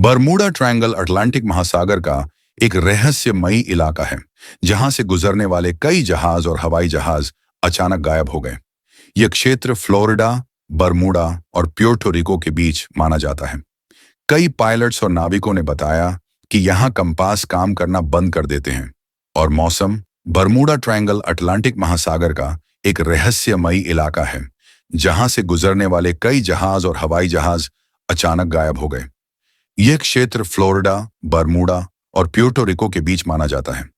Bermuda triangle Atlantic महासागर का एक रहस्यमयी इलाका है जहां से गुजरने वाले कई जहाज और हवाई जहाज अचानक गायब हो गए। यह क्षेत्र फ्लोरिडा, बरमूडा और प्यूर्टो रिको के बीच माना जाता है। कई पायलट्स और नाविकों ने बताया कि यहां कंपास काम करना बंद कर देते हैं और मौसम। बरमूडा ट्रायंगल अटलांटिक महासागर का एक रहस्यमयी इलाका है जहां से गुजरने वाले कई जहाज और हवाई जहाज अचानक गायब हो गए। यह क्षेत्र फ्लोरिडा, बरमूडा और प्यूर्टो रिको के बीच माना जाता है।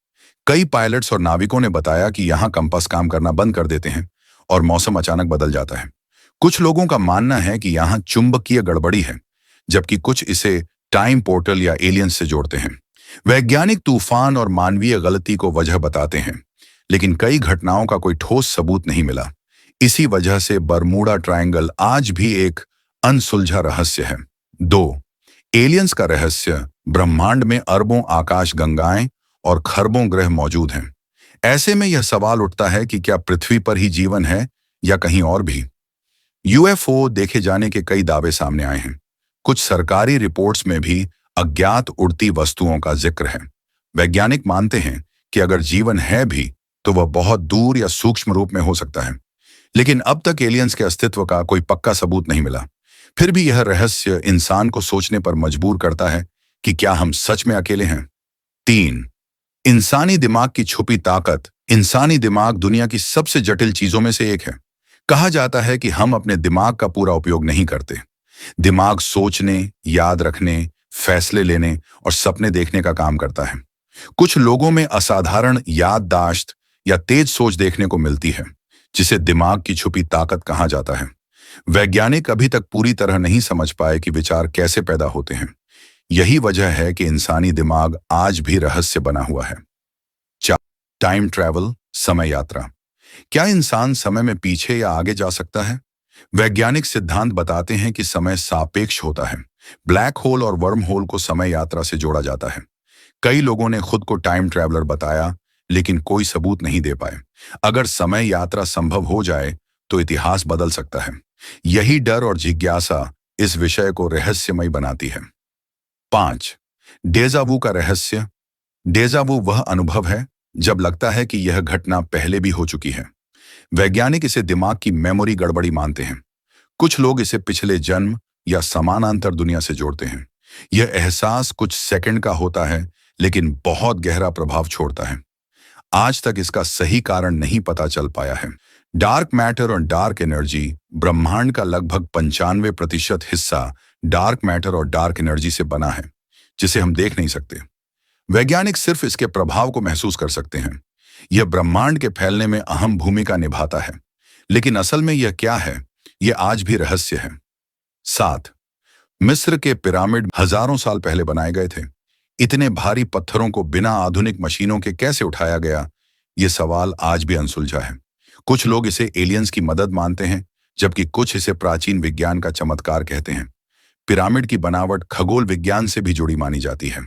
कई पायलट्स और नाविकों ने बताया कि यहां कंपास काम करना बंद कर देते हैं और मौसम अचानक बदल जाता है। कुछ लोगों का मानना है कि यहां चुंबकीय गड़बड़ी है, जबकि कुछ इसे टाइम पोर्टल या एलियंस से जोड़ते हैं। वैज्ञानिक तूफान और मानवीय गलती को वजह बताते हैं, लेकिन कई घटनाओं का कोई ठोस सबूत नहीं मिला। इसी वजह से बरमूडा ट्रायंगल आज भी एक अनसुलझा रहस्य है। 2. एलियंस का रहस्य। ब्रह्मांड में अरबों आकाश गंगाएं और खरबों ग्रह मौजूद हैं। ऐसे में यह सवाल उठता है कि क्या पृथ्वी पर ही जीवन है या कहीं और भी। यूएफओ देखे जाने के कई दावे सामने आए हैं। कुछ सरकारी रिपोर्ट्स में भी अज्ञात उड़ती वस्तुओं का जिक्र है। वैज्ञानिक मानते हैं कि अगर जीवन है भी तो वह बहुत दूर या सूक्ष्म रूप में हो सकता है, लेकिन अब तक एलियंस के अस्तित्व का कोई पक्का सबूत नहीं मिला। फिर भी यह रहस्य इंसान को सोचने पर मजबूर करता है कि क्या हम सच में अकेले हैं। 3. इंसानी दिमाग की छुपी ताकत। इंसानी दिमाग दुनिया की सबसे जटिल चीजों में से एक है। कहा जाता है कि हम अपने दिमाग का पूरा उपयोग नहीं करते। दिमाग सोचने, याद रखने, फैसले लेने और सपने देखने का काम करता है। कुछ लोगों में असाधारण याददाश्त या तेज सोच देखने को मिलती है, जिसे दिमाग की छुपी ताकत कहा जाता है। वैज्ञानिक अभी तक पूरी तरह नहीं समझ पाए कि विचार कैसे पैदा होते हैं। यही वजह है कि इंसानी दिमाग आज भी रहस्य बना हुआ है। 4. टाइम ट्रैवल, समय यात्रा। क्या इंसान समय में पीछे या आगे जा सकता है? वैज्ञानिक सिद्धांत बताते हैं कि समय सापेक्ष होता है। ब्लैक होल और वर्म होल को समय यात्रा से जोड़ा जाता है। कई लोगों ने खुद को टाइम ट्रैवलर बताया, लेकिन कोई सबूत नहीं दे पाए। अगर समय यात्रा संभव हो जाए तो इतिहास बदल सकता है। यही डर और जिज्ञासा इस विषय को रहस्यमय बनाती है। 5. डेजावू का रहस्य। डेजावू वह अनुभव है जब लगता है कि यह घटना पहले भी हो चुकी है। वैज्ञानिक इसे दिमाग की मेमोरी गड़बड़ी मानते हैं। कुछ लोग इसे पिछले जन्म या समानांतर दुनिया से जोड़ते हैं। यह एहसास कुछ सेकंड का होता है, लेकिन बहुत गहरा प्रभाव छोड़ता है। आज तक इसका सही कारण नहीं पता चल पाया है। डार्क मैटर और डार्क एनर्जी। ब्रह्मांड का लगभग 95% हिस्सा डार्क मैटर और डार्क एनर्जी से बना है, जिसे हम देख नहीं सकते। वैज्ञानिक सिर्फ इसके प्रभाव को महसूस कर सकते हैं। यह ब्रह्मांड के फैलने में अहम भूमिका निभाता है, लेकिन असल में यह क्या है, यह आज भी रहस्य है। 7. मिस्र के पिरामिड हजारों साल पहले बनाए गए थे। इतने भारी पत्थरों को बिना आधुनिक मशीनों के कैसे उठाया गया, यह सवाल आज भी अनसुलझा है। कुछ लोग इसे एलियंस की मदद मानते हैं, जबकि कुछ इसे प्राचीन विज्ञान का चमत्कार कहते हैं। पिरामिड की बनावट खगोल विज्ञान से भी जुड़ी मानी जाती है।